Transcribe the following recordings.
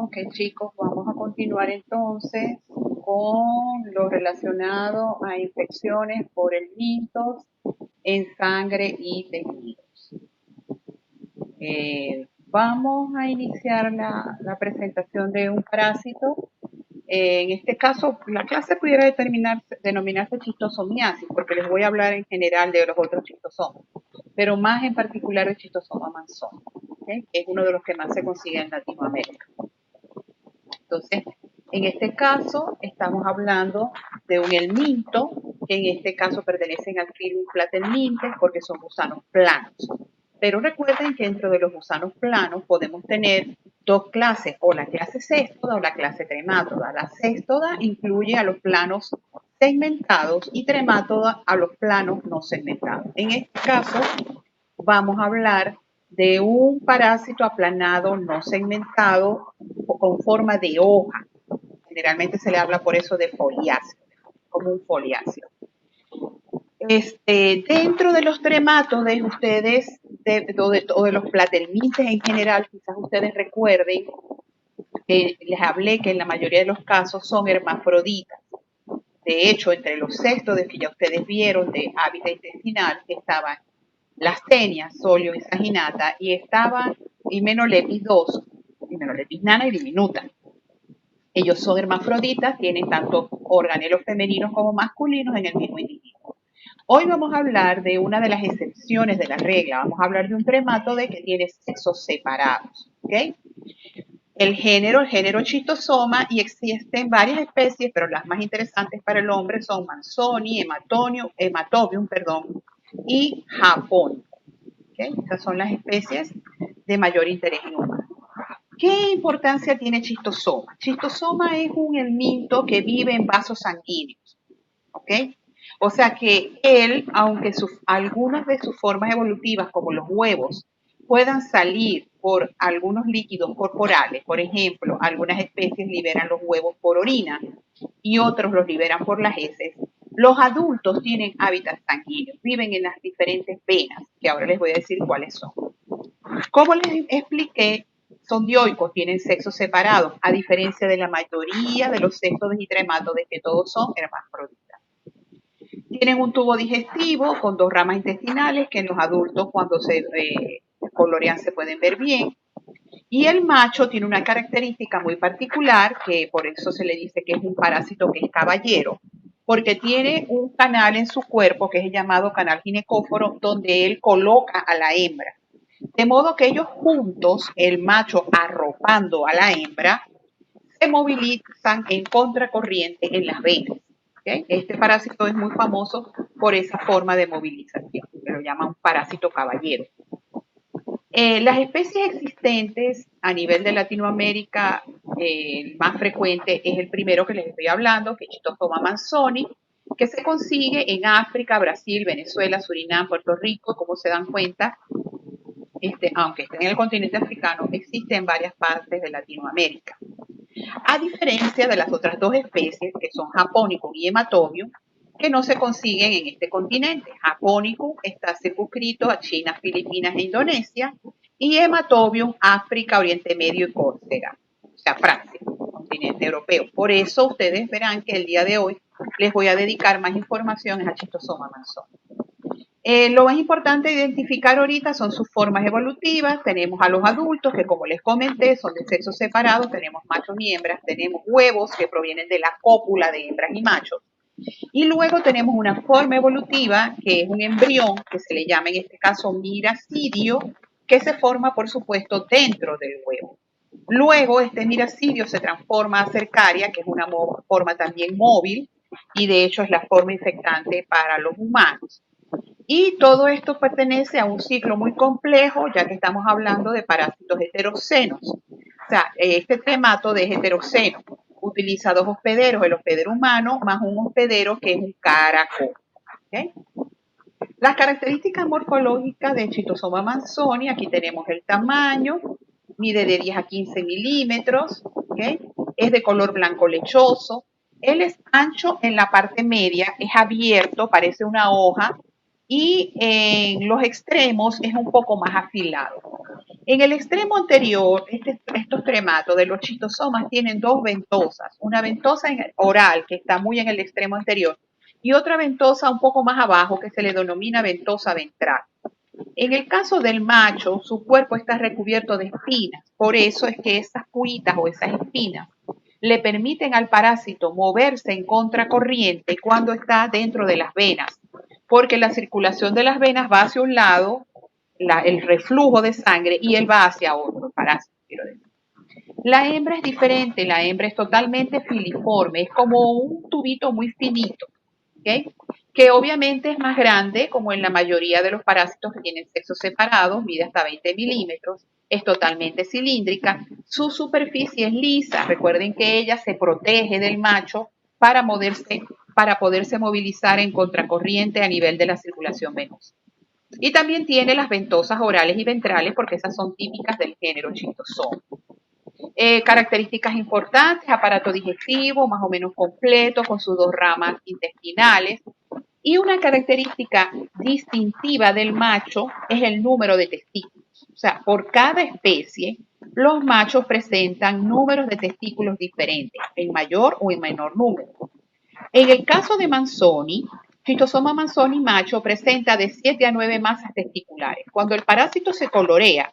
Ok, chicos, vamos a continuar entonces con lo relacionado a infecciones por el mitos en sangre y tejidos. Vamos a iniciar la presentación de un parásito. En este caso, la clase pudiera denominarse chistosomiasis, porque les voy a hablar en general de los otros chistosomas, pero más en particular el chistosoma manzoni, ¿okay? Que es uno de los que más se consigue en Latinoamérica. Entonces, en este caso, estamos hablando de un helminto, que en este caso pertenecen al filum Platyhelminthes porque son gusanos planos. Pero recuerden que dentro de los gusanos planos podemos tener dos clases, o la clase céstoda o la clase tremátoda. La céstoda incluye a los planos segmentados y tremátoda a los planos no segmentados. En este caso, vamos a hablar de un parásito aplanado no segmentado o con forma de hoja. Generalmente se le habla por eso de foliáceo, como un foliáceo. Dentro de los tremátodes, ustedes, o de los Platyhelminthes en general, quizás ustedes recuerden que les hablé que en la mayoría de los casos son hermafroditas. De hecho, entre los céstodes que ya ustedes vieron de hábitat intestinal estaban las tenias, solio y saginata, y estaban Hymenopletis 2, Hymenopletis nana y diminuta. Ellos son hermafroditas, tienen tanto organelos femeninos como masculinos en el mismo individuo. Hoy vamos a hablar de una de las excepciones de la regla. Vamos a hablar de un trematode que tiene sexos separados. ¿Okay? El género Schistosoma, y existen varias especies, pero las más interesantes para el hombre son Manzoni, Hematobium, y Japón. ¿Okay? Estas son las especies de mayor interés en humanos. ¿Qué importancia tiene Schistosoma? Schistosoma es un helminto que vive en vasos sanguíneos. ¿Ok? O sea que él, aunque algunas de sus formas evolutivas, como los huevos, puedan salir por algunos líquidos corporales, por ejemplo, algunas especies liberan los huevos por orina y otros los liberan por las heces, los adultos tienen hábitats sanguíneos, viven en las diferentes venas, que ahora les voy a decir cuáles son. Como les expliqué, son dioicos, tienen sexos separados, a diferencia de la mayoría de los céstodes y tremátodes, que todos son hermafroditas. Tienen un tubo digestivo con dos ramas intestinales que en los adultos cuando se colorean se pueden ver bien. Y el macho tiene una característica muy particular, que por eso se le dice que es un parásito que es caballero, porque tiene un canal en su cuerpo que es el llamado canal ginecóforo, donde él coloca a la hembra. De modo que ellos juntos, el macho arropando a la hembra, se movilizan en contracorriente en las venas. ¿Okay? Este parásito es muy famoso por esa forma de movilización, que lo llaman parásito caballero. Las especies existentes a nivel de Latinoamérica, el más frecuente es el primero que les estoy hablando, que es Schistosoma manzoni, que se consigue en África, Brasil, Venezuela, Surinam, Puerto Rico. Como se dan cuenta, aunque esté en el continente africano, existe en varias partes de Latinoamérica. A diferencia de las otras dos especies, que son Japonicum y Hematobium, que no se consiguen en este continente. Japonicum está circunscrito a China, Filipinas e Indonesia, y Hematobium, África, Oriente Medio y Córcega, o sea, Francia, continente europeo. Por eso ustedes verán que el día de hoy les voy a dedicar más información a Schistosoma manzoni. Lo más importante de identificar ahorita son sus formas evolutivas. Tenemos a los adultos, que como les comenté, son de sexos separados. Tenemos machos y hembras. Tenemos huevos que provienen de la cópula de hembras y machos. Y luego tenemos una forma evolutiva, que es un embrión, que se le llama en este caso miracidio, que se forma, por supuesto, dentro del huevo. Luego este miracidio se transforma a cercaria, que es una forma también móvil, y de hecho es la forma infectante para los humanos. Y todo esto pertenece a un ciclo muy complejo, ya que estamos hablando de parásitos heterocenos. O sea, este trematode es heteroceno. Utiliza dos hospederos, el hospedero humano más un hospedero que es un caracol. ¿Okay? Las características morfológicas de Schistosoma manzoni, aquí tenemos el tamaño, mide de 10 a 15 milímetros, ¿okay? Es de color blanco lechoso. Él es ancho en la parte media, es abierto, parece una hoja, y en los extremos es un poco más afilado. En el extremo anterior, estos trematos de los chistosomas tienen dos ventosas, una ventosa oral que está muy en el extremo anterior y otra ventosa un poco más abajo que se le denomina ventosa ventral. En el caso del macho, su cuerpo está recubierto de espinas, por eso es que esas cuitas o esas espinas le permiten al parásito moverse en contracorriente cuando está dentro de las venas, porque la circulación de las venas va hacia un lado, el reflujo de sangre, y él va hacia otro, el parásito, quiero decir. La hembra es diferente, la hembra es totalmente filiforme, es como un tubito muy finito, ¿ok? Que obviamente es más grande, como en la mayoría de los parásitos que tienen sexos separados, mide hasta 20 milímetros, es totalmente cilíndrica, su superficie es lisa, recuerden que ella se protege del macho para poderse movilizar en contracorriente a nivel de la circulación venosa. Y también tiene las ventosas orales y ventrales, porque esas son típicas del género Schistosoma. Características importantes, aparato digestivo más o menos completo con sus dos ramas intestinales. Y una característica distintiva del macho es el número de testículos. O sea, por cada especie, los machos presentan números de testículos diferentes, en mayor o en menor número. En el caso de Manzoni, Schistosoma manzoni macho presenta de 7 a 9 masas testiculares. Cuando el parásito se colorea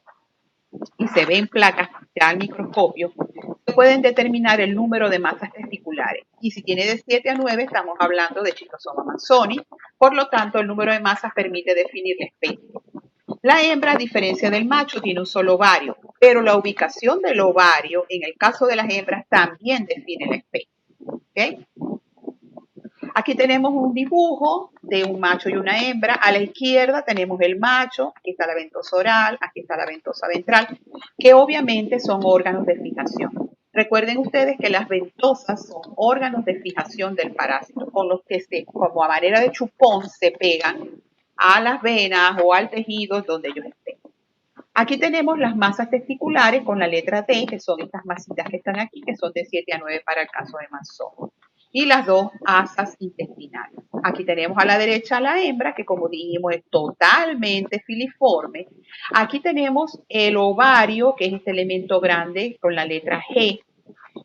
y se ve en placas ya al microscopio, se pueden determinar el número de masas testiculares. Y si tiene de 7 a 9, estamos hablando de Schistosoma manzoni. Por lo tanto, el número de masas permite definir la especie. La hembra, a diferencia del macho, tiene un solo ovario, pero la ubicación del ovario, en el caso de las hembras, también define la especie. ¿Okay? Aquí tenemos un dibujo de un macho y una hembra. A la izquierda tenemos el macho, aquí está la ventosa oral, aquí está la ventosa ventral, que obviamente son órganos de fijación. Recuerden ustedes que las ventosas son órganos de fijación del parásito, con los que como a manera de chupón se pegan a las venas o al tejido donde ellos estén. Aquí tenemos las masas testiculares con la letra T, que son estas masitas que están aquí, que son de 7 a 9 para el caso de Manzoni. Y las dos asas intestinales. Aquí tenemos a la derecha a la hembra, que como dijimos es totalmente filiforme. Aquí tenemos el ovario, que es este elemento grande con la letra G.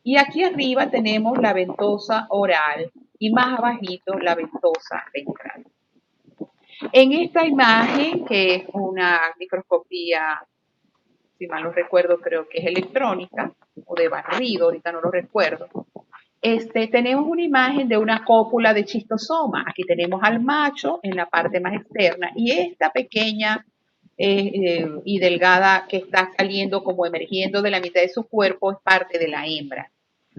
Y aquí arriba tenemos la ventosa oral y más abajito la ventosa ventral. En esta imagen, que es una microscopía, si mal no recuerdo, creo que es electrónica o de barrido, ahorita no lo recuerdo. Tenemos una imagen de una cópula de schistosoma. Aquí tenemos al macho en la parte más externa y esta pequeña y delgada que está saliendo como emergiendo de la mitad de su cuerpo es parte de la hembra.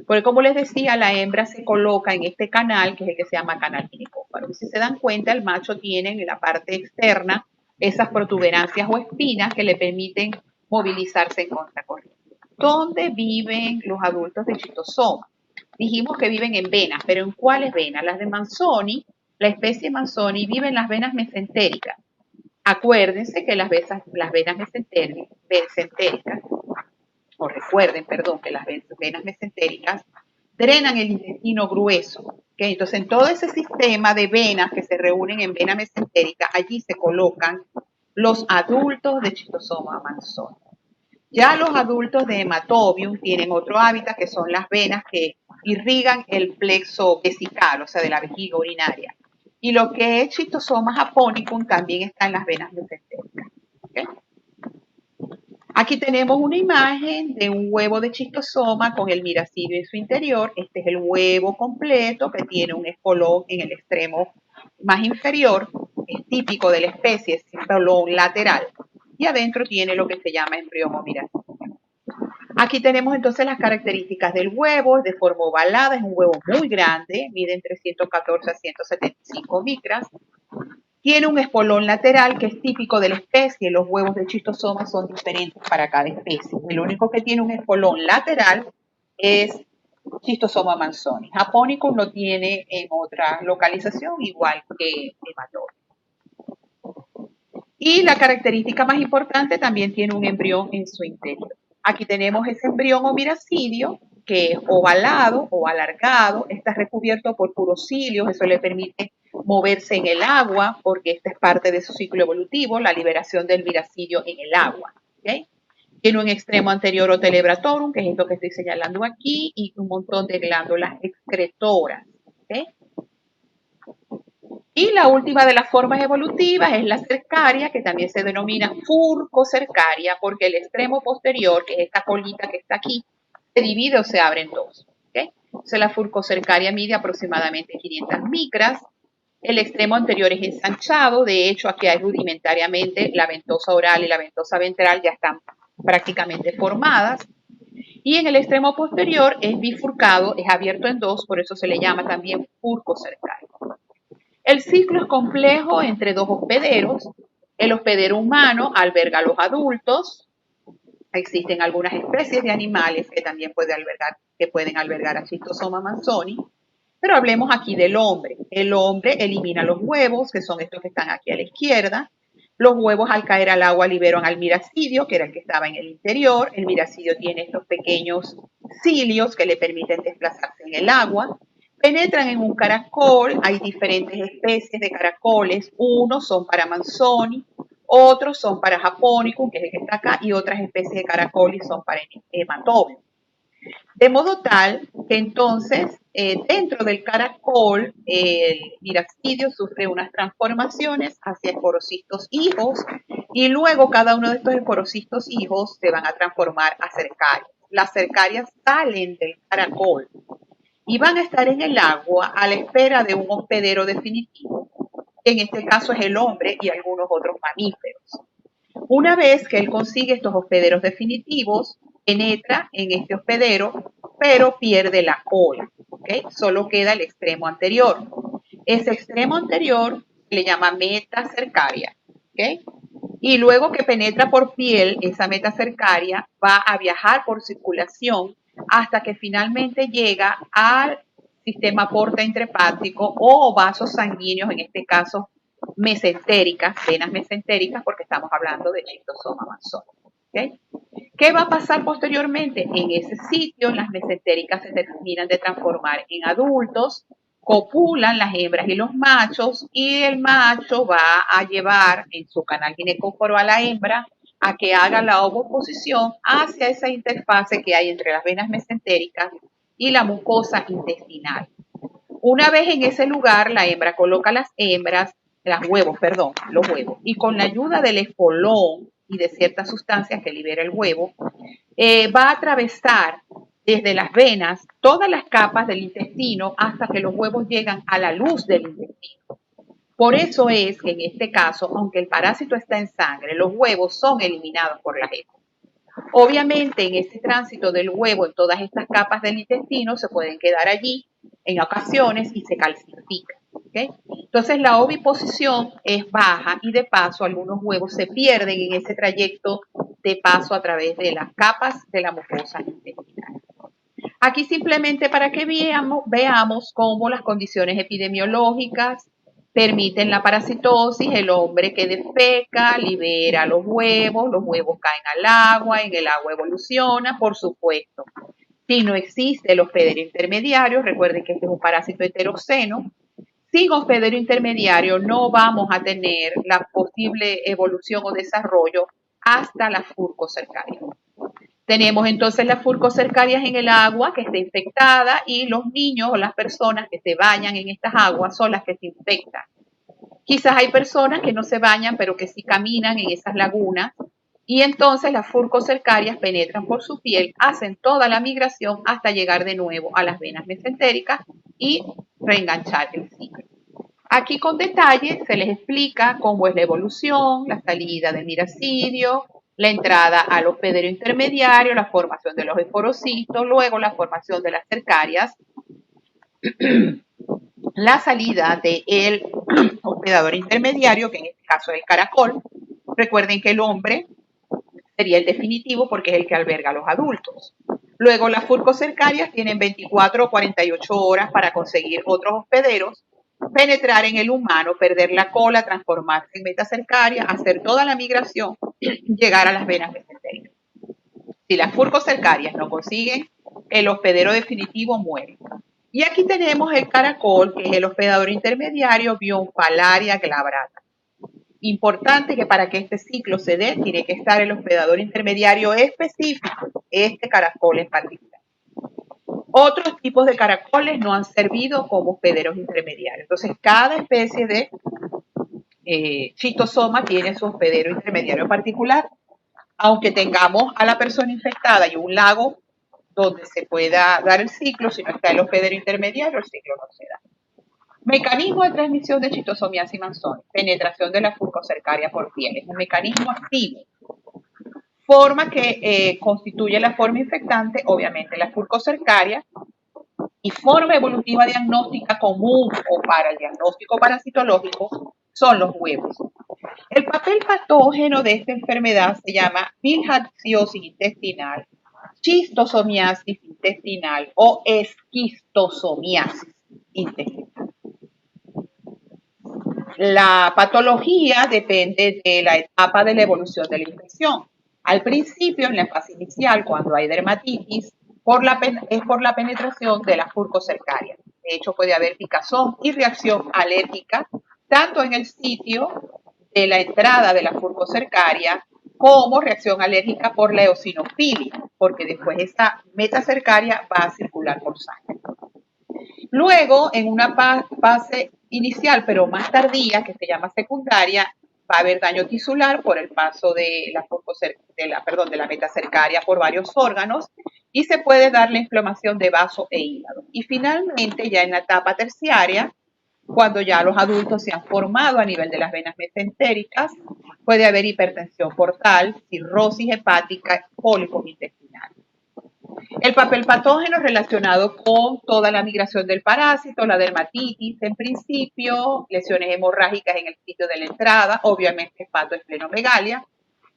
Porque como les decía, la hembra se coloca en este canal, que es el que se llama canal ginecófalo. Y si se dan cuenta, el macho tiene en la parte externa esas protuberancias o espinas que le permiten movilizarse en contracorriente. ¿Dónde viven los adultos de schistosoma? Dijimos que viven en venas, pero ¿en cuáles venas? Las de Manzoni, la especie Manzoni vive en las venas mesentéricas. Acuérdense que las venas mesentéricas, o recuerden, perdón, que las venas mesentéricas drenan el intestino grueso. ¿Okay? Entonces, en todo ese sistema de venas que se reúnen en vena mesentérica, allí se colocan los adultos de Schistosoma manzoni. Ya los adultos de Hematobium tienen otro hábitat, que son las venas que irrigan el plexo vesical, o sea, de la vejiga urinaria. Y lo que es Schistosoma japonicum también está en las venas mesentéricas. ¿Okay? Aquí tenemos una imagen de un huevo de schistosoma con el miracidio en su interior. Este es el huevo completo que tiene un espolón en el extremo más inferior. Es típico de la especie, es espolón lateral. Y adentro tiene lo que se llama embrión o miracidio. Aquí tenemos entonces las características del huevo. Es de forma ovalada, es un huevo muy grande, mide entre 114 a 175 micras. Tiene un espolón lateral que es típico de la especie. Los huevos de schistosoma son diferentes para cada especie. El único que tiene un espolón lateral es Schistosoma manzoni. Japonicum lo tiene en otra localización, igual que Hematobium. Y la característica más importante, también tiene un embrión en su interior. Aquí tenemos ese embrión o miracidio, que es ovalado o alargado, está recubierto por puros cilios, eso le permite moverse en el agua, porque esta es parte de su ciclo evolutivo, la liberación del miracidio en el agua. ¿Okay? Tiene un extremo anterior o telebratorum, que es esto que estoy señalando aquí, y un montón de glándulas excretoras. ¿Okay? Y la última de las formas evolutivas es la cercaria, que también se denomina furcocercaria, porque el extremo posterior, que es esta colita que está aquí, se divide o se abre en dos. ¿Okay? Entonces la furcocercaria mide aproximadamente 500 micras. El extremo anterior es ensanchado, de hecho aquí hay rudimentariamente la ventosa oral y la ventosa ventral ya están prácticamente formadas. Y en el extremo posterior es bifurcado, es abierto en dos, por eso se le llama también furcocercario. El ciclo es complejo entre dos hospederos. El hospedero humano alberga a los adultos. Existen algunas especies de animales que también pueden albergar a Schistosoma manzoni. Pero hablemos aquí del hombre. El hombre elimina los huevos, que son estos que están aquí a la izquierda. Los huevos al caer al agua liberan al miracidio, que era el que estaba en el interior. El miracidio tiene estos pequeños cilios que le permiten desplazarse en el agua. Penetran en un caracol, hay diferentes especies de caracoles. Unos son para manzoni, otros son para japonicum, que es el que está acá, y otras especies de caracoles son para hematobium. De modo tal que entonces dentro del caracol el miracidio sufre unas transformaciones hacia esporocistos hijos y luego cada uno de estos esporocistos hijos se van a transformar a cercarias. Las cercarias salen del caracol y van a estar en el agua a la espera de un hospedero definitivo, que en este caso es el hombre y algunos otros mamíferos. Una vez que él consigue estos hospederos definitivos, penetra en este hospedero, pero pierde la cola, ¿okay? Solo queda el extremo anterior. Ese extremo anterior se le llama metacercaria, ¿okay? Y luego que penetra por piel, esa metacercaria va a viajar por circulación hasta que finalmente llega al sistema porta intrahepático o vasos sanguíneos, en este caso mesentéricas, venas mesentéricas, porque estamos hablando de Schistosoma manzoni. ¿Okay? ¿Qué va a pasar posteriormente? En ese sitio, las mesentéricas se terminan de transformar en adultos, copulan las hembras y los machos, y el macho va a llevar en su canal ginecóforo a la hembra a que haga la ovoposición hacia esa interfase que hay entre las venas mesentéricas y la mucosa intestinal. Una vez en ese lugar, la hembra coloca los huevos, y con la ayuda del espolón y de ciertas sustancias que libera el huevo, va a atravesar desde las venas todas las capas del intestino hasta que los huevos llegan a la luz del intestino. Por eso es que en este caso, aunque el parásito está en sangre, los huevos son eliminados por la hepa. Obviamente, en ese tránsito del huevo en todas estas capas del intestino se pueden quedar allí en ocasiones y se calcifican. ¿Okay? Entonces, la oviposición es baja y de paso algunos huevos se pierden en ese trayecto de paso a través de las capas de la mucosa intestinal. Aquí simplemente para que veamos cómo las condiciones epidemiológicas permiten la parasitosis, el hombre que defeca, libera los huevos caen al agua, en el agua evoluciona, por supuesto. Si no existe el hospedero intermediario, recuerden que este es un parásito heteroceno, sin hospedero intermediario no vamos a tener la posible evolución o desarrollo hasta la furcocercaria. Tenemos entonces las furcocercarias en el agua que está infectada y los niños o las personas que se bañan en estas aguas son las que se infectan. Quizás hay personas que no se bañan pero que sí caminan en esas lagunas y entonces las furcocercarias penetran por su piel, hacen toda la migración hasta llegar de nuevo a las venas mesentéricas y reenganchar el ciclo. Aquí con detalle se les explica cómo es la evolución, la salida del miracidio, la entrada al hospedero intermediario, la formación de los esporocitos, luego la formación de las cercarias, la salida del hospedador intermediario, que en este caso es el caracol. Recuerden que el hombre sería el definitivo porque es el que alberga a los adultos. Luego las furcocercarias tienen 24 o 48 horas para conseguir otros hospederos, penetrar en el humano, perder la cola, transformarse en metacercaria, hacer toda la migración, llegar a las venas mesentéricas. Si las furcocercarias no consiguen, el hospedero definitivo muere. Y aquí tenemos el caracol, que es el hospedador intermediario, Bionfalaria glabrata. Importante que para que este ciclo se dé, tiene que estar el hospedador intermediario específico, este caracol en particular. Otros tipos de caracoles no han servido como hospederos intermediarios. Entonces, cada especie de chistosoma tiene su hospedero intermediario particular. Aunque tengamos a la persona infectada y un lago donde se pueda dar el ciclo, si no está el hospedero intermediario, el ciclo no se da. Mecanismo de transmisión de chistosomiasis manzoni, penetración de la furcocercaria por piel. Es un mecanismo activo. Forma que constituye la forma infectante, obviamente la furcocercaria, y forma evolutiva diagnóstica común o para el diagnóstico parasitológico son los huevos. El papel patógeno de esta enfermedad se llama bilharziosis intestinal, chistosomiasis intestinal o esquistosomiasis intestinal. La patología depende de la etapa de la evolución de la infección. Al principio, en la fase inicial, cuando hay dermatitis, es por la penetración de la furcocercaria. De hecho, puede haber picazón y reacción alérgica, tanto en el sitio de la entrada de la furcocercaria como reacción alérgica por la eosinofilia, porque después esa metacercaria va a circular por sangre. Luego, en una fase inicial, pero más tardía, que se llama secundaria, va a haber daño tisular por el paso de la metacercaria por varios órganos y se puede dar la inflamación de vaso e hígado. Y finalmente, ya en la etapa terciaria, cuando ya los adultos se han formado a nivel de las venas mesentéricas, puede haber hipertensión portal, cirrosis hepática, pólipos intestinales. El papel patógeno relacionado con toda la migración del parásito, la dermatitis en principio, lesiones hemorrágicas en el sitio de la entrada, obviamente hepatoesplenomegalia.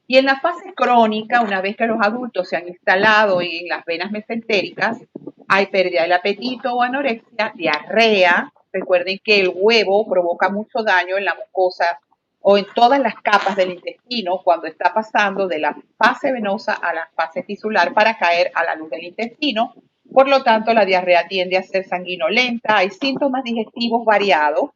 Y en la fase crónica, una vez que los adultos se han instalado en las venas mesentéricas, hay pérdida del apetito o anorexia, diarrea. Recuerden que el huevo provoca mucho daño en la mucosa o en todas las capas del intestino cuando está pasando de la fase venosa a la fase tisular para caer a la luz del intestino. Por lo tanto, la diarrea tiende a ser sanguinolenta, hay síntomas digestivos variados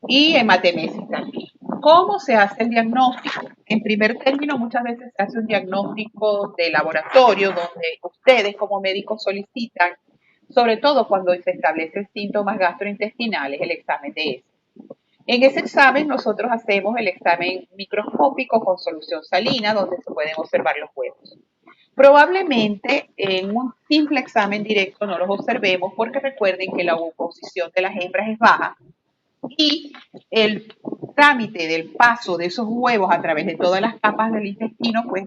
y hematemesis también. ¿Cómo se hace el diagnóstico? En primer término, muchas veces se hace un diagnóstico de laboratorio donde ustedes como médicos solicitan, sobre todo cuando se establecen síntomas gastrointestinales, el examen de heces. En ese examen nosotros hacemos el examen microscópico con solución salina donde se pueden observar los huevos. Probablemente en un simple examen directo no los observemos porque recuerden que la ovoposición de las hembras es baja y el trámite del paso de esos huevos a través de todas las capas del intestino, pues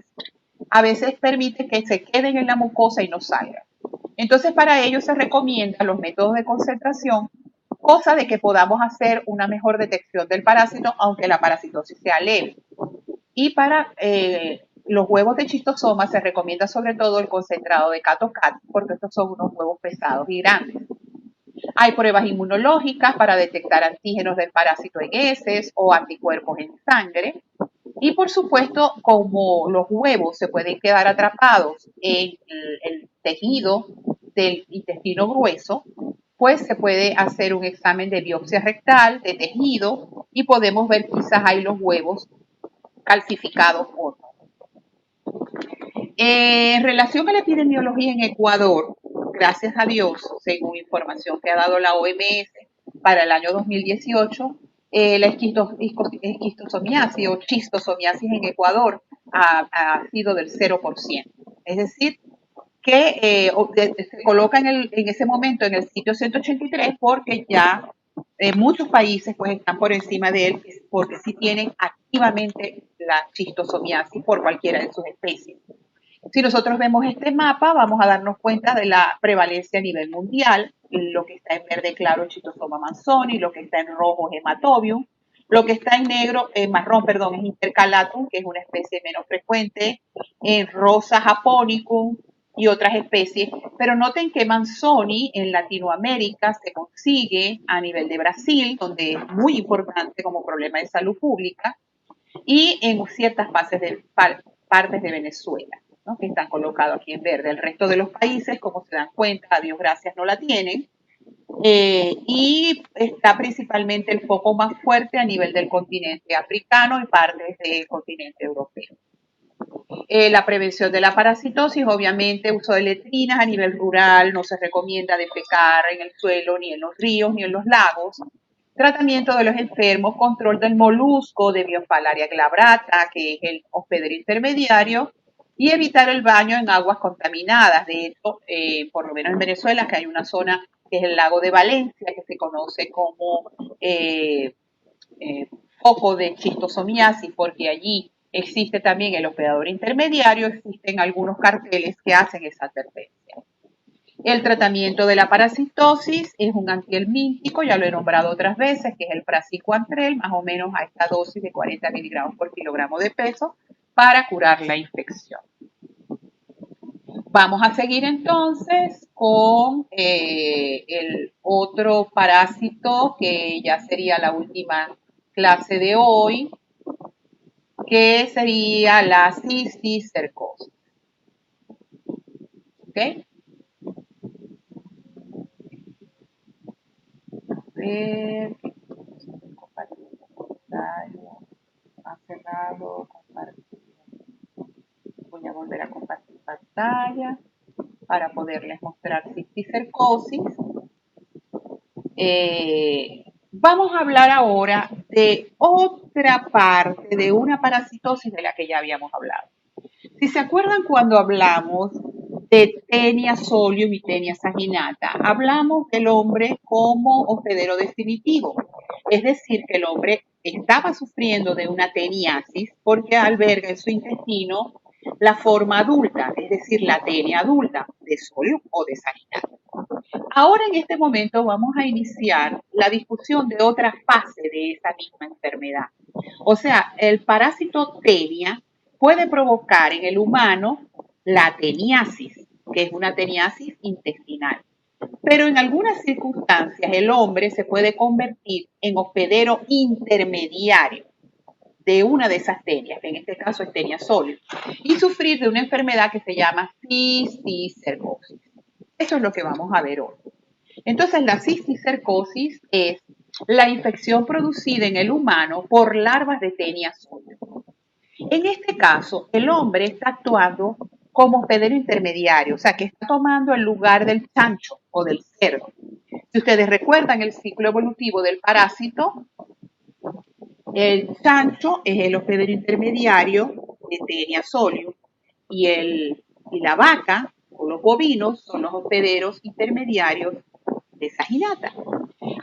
a veces permite que se queden en la mucosa y no salgan. Entonces, para ello se recomiendan los métodos de concentración, cosa de que podamos hacer una mejor detección del parásito, aunque la parasitosis sea leve. Y para los huevos de chistosoma se recomienda sobre todo el concentrado de Catocat, porque estos son unos huevos pesados y grandes. Hay pruebas inmunológicas para detectar antígenos del parásito en heces o anticuerpos en sangre. Y por supuesto, como los huevos se pueden quedar atrapados en el tejido del intestino grueso, pues se puede hacer un examen de biopsia rectal, de tejido, y podemos ver quizás hay los huevos calcificados o no. En relación a la epidemiología en Ecuador, gracias a Dios, según información que ha dado la OMS para el año 2018, la esquistosomiasis o chistosomiasis en Ecuador ha sido del 0%. Es decir, que se coloca en ese momento en el sitio 183 porque ya muchos países pues están por encima de él porque sí tienen activamente la chistosomiasis por cualquiera de sus especies. Si nosotros vemos este mapa, vamos a darnos cuenta de la prevalencia a nivel mundial. Lo que está en verde claro es Chistosoma manzoni, lo que está en rojo es Hematobium, lo que está en negro, marrón, perdón, es Intercalatum, que es una especie menos frecuente, en rosa Japonicum y otras especies. Pero noten que manzoni en Latinoamérica se consigue a nivel de Brasil, donde es muy importante como problema de salud pública, y en ciertas partes de Venezuela, ¿no? Que están colocados aquí en verde. El resto de los países, como se dan cuenta, a Dios gracias, no la tienen. y está principalmente el foco más fuerte a nivel del continente africano y partes del continente europeo. La prevención de la parasitosis, obviamente, uso de letrinas a nivel rural, no se recomienda defecar en el suelo, ni en los ríos, ni en los lagos. Tratamiento de los enfermos, control del molusco de Biompalaria glabrata, que es el hospedero intermediario, y evitar el baño en aguas contaminadas. De hecho, por lo menos en Venezuela, que hay una zona que es el lago de Valencia, que se conoce como eh, foco de chistosomiasis, porque allí existe también el hospedador intermediario, existen algunos carteles que hacen esa advertencia. El tratamiento de la parasitosis es un antihelmíntico, ya lo he nombrado otras veces, que es el praziquantel, más o menos a esta dosis de 40 miligramos por kilogramo de peso, para curar la infección. Vamos a seguir entonces con el otro parásito, que ya sería la última clase de hoy, que sería la cisticercosis. ¿Ok? A ver, compartir pantalla, ha cerrado, compartir. Voy a volver a compartir pantalla para poderles mostrar cisticercosis. Vamos a hablar ahora de otra parte de una parasitosis de la que ya habíamos hablado. Si se acuerdan cuando hablamos de Taenia solium y Taenia saginata, hablamos del hombre como hospedero definitivo, es decir, que el hombre estaba sufriendo de una teniasis porque alberga en su intestino la forma adulta, es decir, la tenia adulta de solium o de saginata. Ahora en este momento vamos a iniciar la discusión de otra fase de esa misma enfermedad. O sea, el parásito tenia puede provocar en el humano la teniasis, que es una teniasis intestinal. Pero en algunas circunstancias el hombre se puede convertir en hospedero intermediario de una de esas tenias, que en este caso es tenia solium, y sufrir de una enfermedad que se llama cisticercosis. Eso es lo que vamos a ver hoy. Entonces, la cisticercosis es la infección producida en el humano por larvas de Taenia solium. En este caso, el hombre está actuando como hospedero intermediario, o sea, que está tomando el lugar del chancho o del cerdo. Si ustedes recuerdan el ciclo evolutivo del parásito, el chancho es el hospedero intermediario de Taenia solium y la vaca o los bovinos son los hospederos intermediarios de saginata.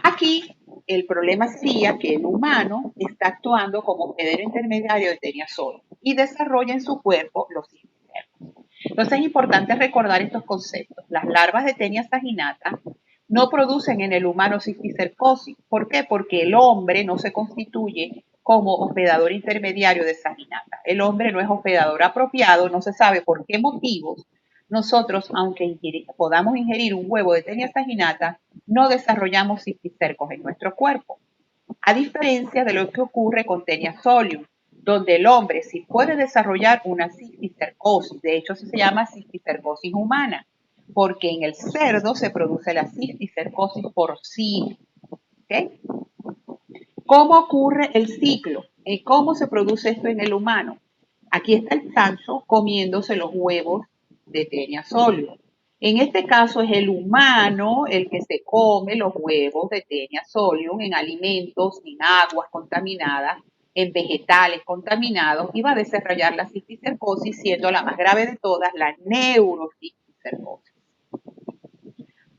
Aquí el problema sería que el humano está actuando como hospedero intermediario de Taenia solium y desarrolla en su cuerpo los cisticercos. Entonces es importante recordar estos conceptos. Las larvas de Taenia saginata no producen en el humano cisticercosis. ¿Por qué? Porque el hombre no se constituye como hospedador intermediario de saginata. El hombre no es hospedador apropiado, no se sabe por qué motivos. Nosotros, aunque podamos ingerir un huevo de Taenia saginata, no desarrollamos cisticercos en nuestro cuerpo. A diferencia de lo que ocurre con Taenia solium, donde el hombre sí puede desarrollar una cisticercosis. De hecho, se llama cisticercosis humana, porque en el cerdo se produce la cisticercosis porcina. ¿Okay? ¿Cómo ocurre el ciclo? ¿Cómo se produce esto en el humano? Aquí está el chancho comiéndose los huevos de Taenia solium. En este caso es el humano el que se come los huevos de Taenia solium en alimentos, en aguas contaminadas, en vegetales contaminados y va a desarrollar la cisticercosis, siendo la más grave de todas la neurocisticercosis.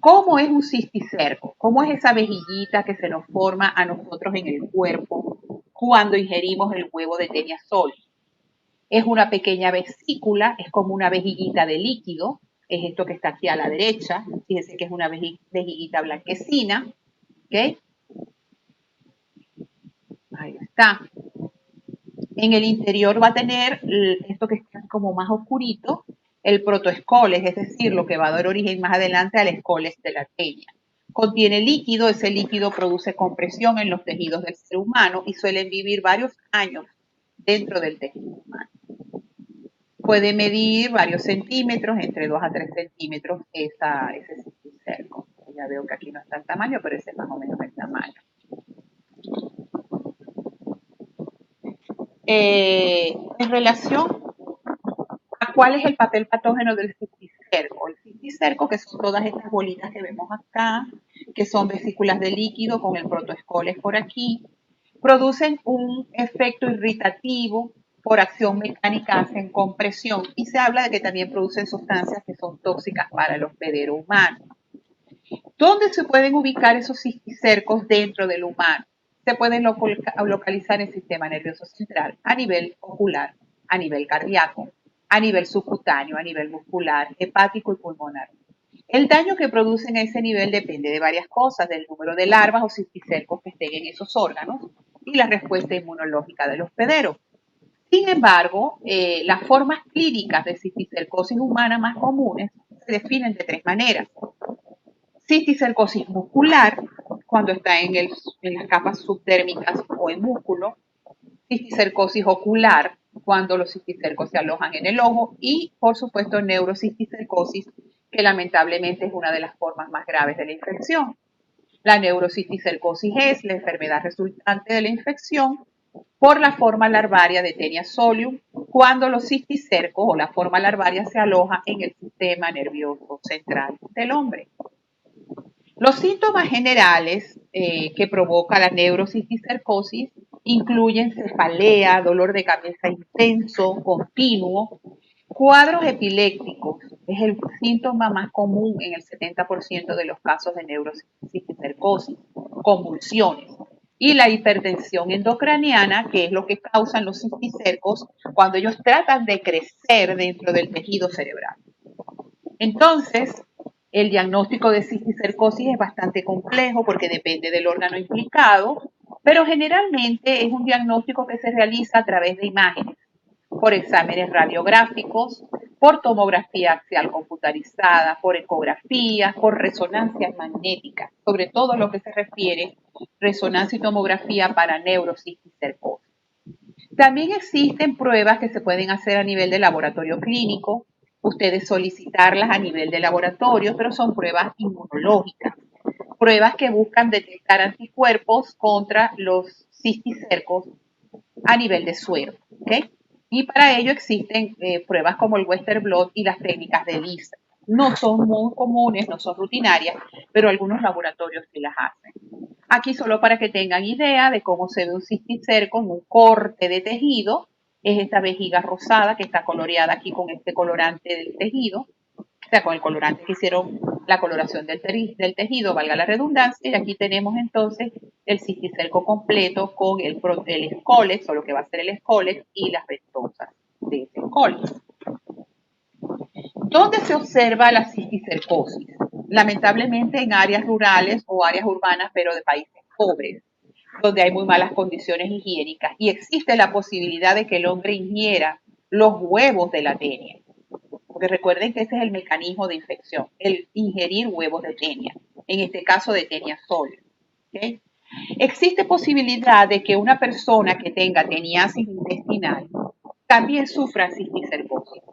¿Cómo es un cisticerco? ¿Cómo es esa vejiguita que se nos forma a nosotros en el cuerpo cuando ingerimos el huevo de Taenia solium? Es una pequeña vesícula, es como una vejiguita de líquido, es esto que está aquí a la derecha, fíjense que es una vejiguita blanquecina, ¿ok? Ahí está. En el interior va a tener esto que está como más oscurito, el protoescoles, es decir, lo que va a dar origen más adelante al escoles de la tenia. Contiene líquido, ese líquido produce compresión en los tejidos del ser humano y suelen vivir varios años dentro del tejido humano. Puede medir varios centímetros, entre 2 a 3 centímetros ese cisticerco. Ya veo que aquí no está el tamaño, pero ese es más o menos el tamaño. En relación a cuál es el papel patógeno del cisticerco. El cisticerco, que son todas estas bolitas que vemos acá, que son vesículas de líquido con el protoescoles por aquí, producen un efecto irritativo por acción mecánica, hacen compresión y se habla de que también producen sustancias que son tóxicas para el hospedero humano. ¿Dónde se pueden ubicar esos cisticercos dentro del humano? Se pueden localizar en el sistema nervioso central, a nivel ocular, a nivel cardíaco, a nivel subcutáneo, a nivel muscular, hepático y pulmonar. El daño que producen a ese nivel depende de varias cosas, del número de larvas o cisticercos que estén en esos órganos y la respuesta inmunológica del hospedero. Sin embargo, las formas clínicas de cisticercosis humana más comunes se definen de tres maneras. Cisticercosis muscular, cuando está en las capas subdérmicas o en músculo. Cisticercosis ocular, cuando los cisticercos se alojan en el ojo. Y, por supuesto, neurocisticercosis, que lamentablemente es una de las formas más graves de la infección. La neurocisticercosis es la enfermedad resultante de la infección por la forma larvaria de Taenia solium, cuando los cisticercos o la forma larvaria se aloja en el sistema nervioso central del hombre. Los síntomas generales que provoca la neurocisticercosis incluyen cefalea, dolor de cabeza intenso, continuo, cuadros epilépticos, es el síntoma más común en el 70% de los casos de neurocisticercosis, convulsiones, y la hipertensión endocraniana, que es lo que causan los cisticercos cuando ellos tratan de crecer dentro del tejido cerebral. Entonces, el diagnóstico de cisticercosis es bastante complejo porque depende del órgano implicado, pero generalmente es un diagnóstico que se realiza a través de imágenes, por exámenes radiográficos, por tomografía axial computarizada, por ecografía, por resonancia magnética, sobre todo lo que se refiere resonancia y tomografía para neurocisticercosis. También existen pruebas que se pueden hacer a nivel de laboratorio clínico, ustedes solicitarlas a nivel de laboratorio, pero son pruebas inmunológicas, pruebas que buscan detectar anticuerpos contra los cisticercos a nivel de suero. ¿Okay? Y para ello existen pruebas como el Western Blot y las técnicas de ELISA. No son muy comunes, no son rutinarias, pero algunos laboratorios sí las hacen. Aquí solo para que tengan idea de cómo se ve un cisticerco en un corte de tejido, es esta vejiga rosada que está coloreada aquí con este colorante del tejido, o sea, con el colorante que hicieron la coloración del tejido, valga la redundancia, y aquí tenemos entonces el cisticerco completo con el escólex, o lo que va a ser el escólex, y las ventosas de ese escólex. ¿Dónde se observa la cisticercosis? Lamentablemente en áreas rurales o áreas urbanas, pero de países pobres, donde hay muy malas condiciones higiénicas y existe la posibilidad de que el hombre ingiera los huevos de la tenia. Porque recuerden que ese es el mecanismo de infección, el ingerir huevos de tenia, en este caso de Taenia solium. ¿Okay? Existe posibilidad de que una persona que tenga teniasis intestinal también sufra cisticercosis.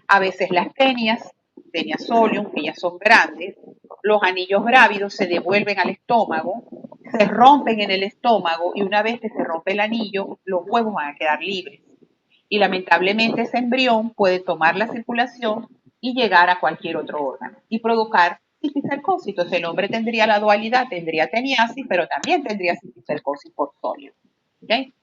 A veces las tenias, Taenia solium, que ya son grandes, los anillos grávidos se devuelven al estómago, se rompen en el estómago y una vez que se rompe el anillo, los huevos van a quedar libres. Y lamentablemente ese embrión puede tomar la circulación y llegar a cualquier otro órgano y provocar cisticercosis. Entonces el hombre tendría la dualidad, tendría teniasis, pero también tendría cisticercosis por sóleo. ¿Okay?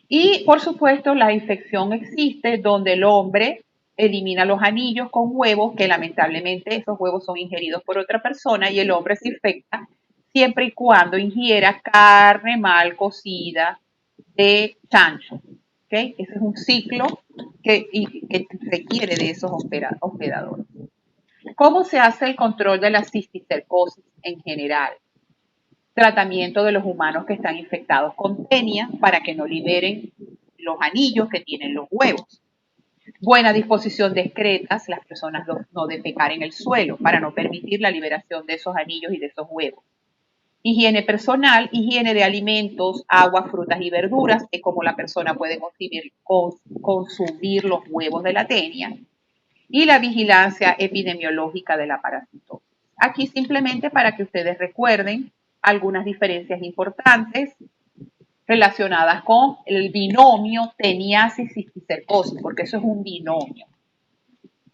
Y por supuesto la infección existe donde el hombre elimina los anillos con huevos, que lamentablemente esos huevos son ingeridos por otra persona y el hombre se infecta siempre y cuando ingiera carne mal cocida de chancho. ¿Okay? Ese es un ciclo que requiere de esos hospedadores. ¿Cómo se hace el control de la cisticercosis en general? Tratamiento de los humanos que están infectados con tenia para que no liberen los anillos que tienen los huevos. Buena disposición de excretas, las personas no defecar en el suelo para no permitir la liberación de esos anillos y de esos huevos. Higiene personal, higiene de alimentos, agua, frutas y verduras, es como la persona puede consumir los huevos de la tenia. Y la vigilancia epidemiológica de la parasitosis. Aquí simplemente para que ustedes recuerden algunas diferencias importantes relacionadas con el binomio teniasis-cisticercosis, porque eso es un binomio.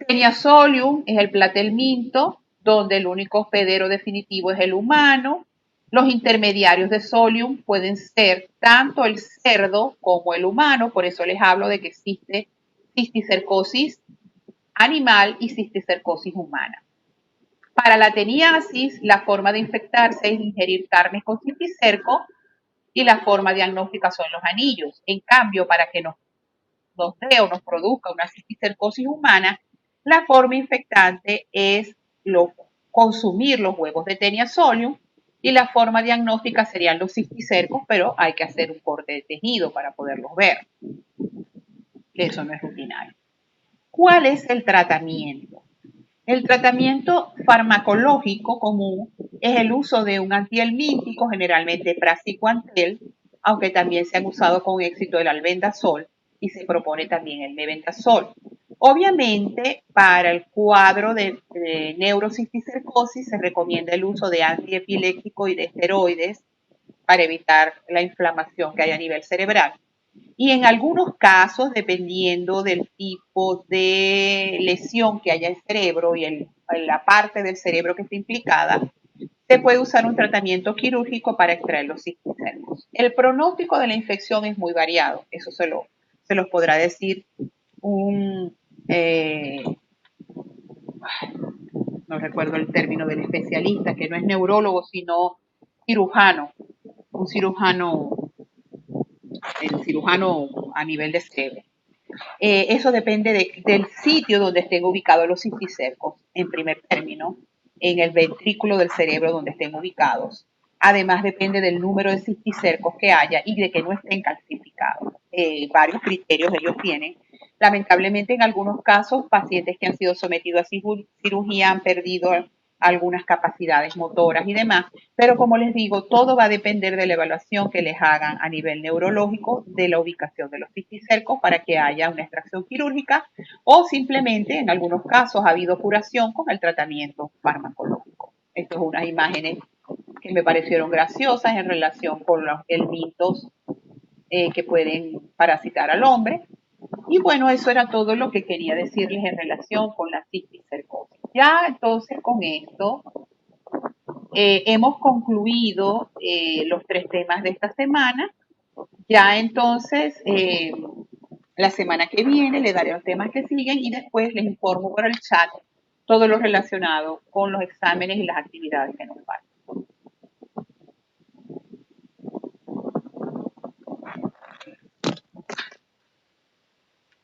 Teniasolium es el platelminto, donde el único hospedero definitivo es el humano. Los intermediarios de solium pueden ser tanto el cerdo como el humano, por eso les hablo de que existe cisticercosis animal y cisticercosis humana. Para la teniasis, la forma de infectarse es ingerir carne con cisticerco y la forma diagnóstica son los anillos. En cambio, para que nos dé o nos produzca una cisticercosis humana, la forma infectante es consumir los huevos de Taenia solium y la forma diagnóstica serían los cisticercos, pero hay que hacer un corte de tejido para poderlos ver. Eso no es rutinario. ¿Cuál es el tratamiento? El tratamiento farmacológico común es el uso de un antihelmíntico, generalmente praziquantel, aunque también se han usado con éxito el albendazol y se propone también el mebendazol. Obviamente, para el cuadro de neurocisticercosis se recomienda el uso de antiepiléptico y de esteroides para evitar la inflamación que hay a nivel cerebral. Y en algunos casos, dependiendo del tipo de lesión que haya en el cerebro y la parte del cerebro que esté implicada, se puede usar un tratamiento quirúrgico para extraer los cisticercos. El pronóstico de la infección es muy variado, eso se los podrá decir un, no recuerdo el término del especialista, que no es neurólogo, sino cirujano, un cirujano, el cirujano a nivel de cerebro. Eso depende del sitio donde estén ubicados los cisticercos, en primer término, en el ventrículo del cerebro donde estén ubicados. Además, depende del número de cisticercos que haya y de que no estén calcificados. Varios criterios ellos tienen. Lamentablemente, en algunos casos, pacientes que han sido sometidos a cirugía han perdido algunas capacidades motoras y demás, pero como les digo, todo va a depender de la evaluación que les hagan a nivel neurológico de la ubicación de los cisticercos para que haya una extracción quirúrgica o simplemente en algunos casos ha habido curación con el tratamiento farmacológico. Estas son unas imágenes que me parecieron graciosas en relación con los helmintos que pueden parasitar al hombre. Y bueno, eso era todo lo que quería decirles en relación con la cisticercosis. Ya entonces con esto hemos concluido los 3 temas de esta semana. Ya entonces, la semana que viene le daré los temas que siguen y después les informo por el chat todo lo relacionado con los exámenes y las actividades que nos faltan.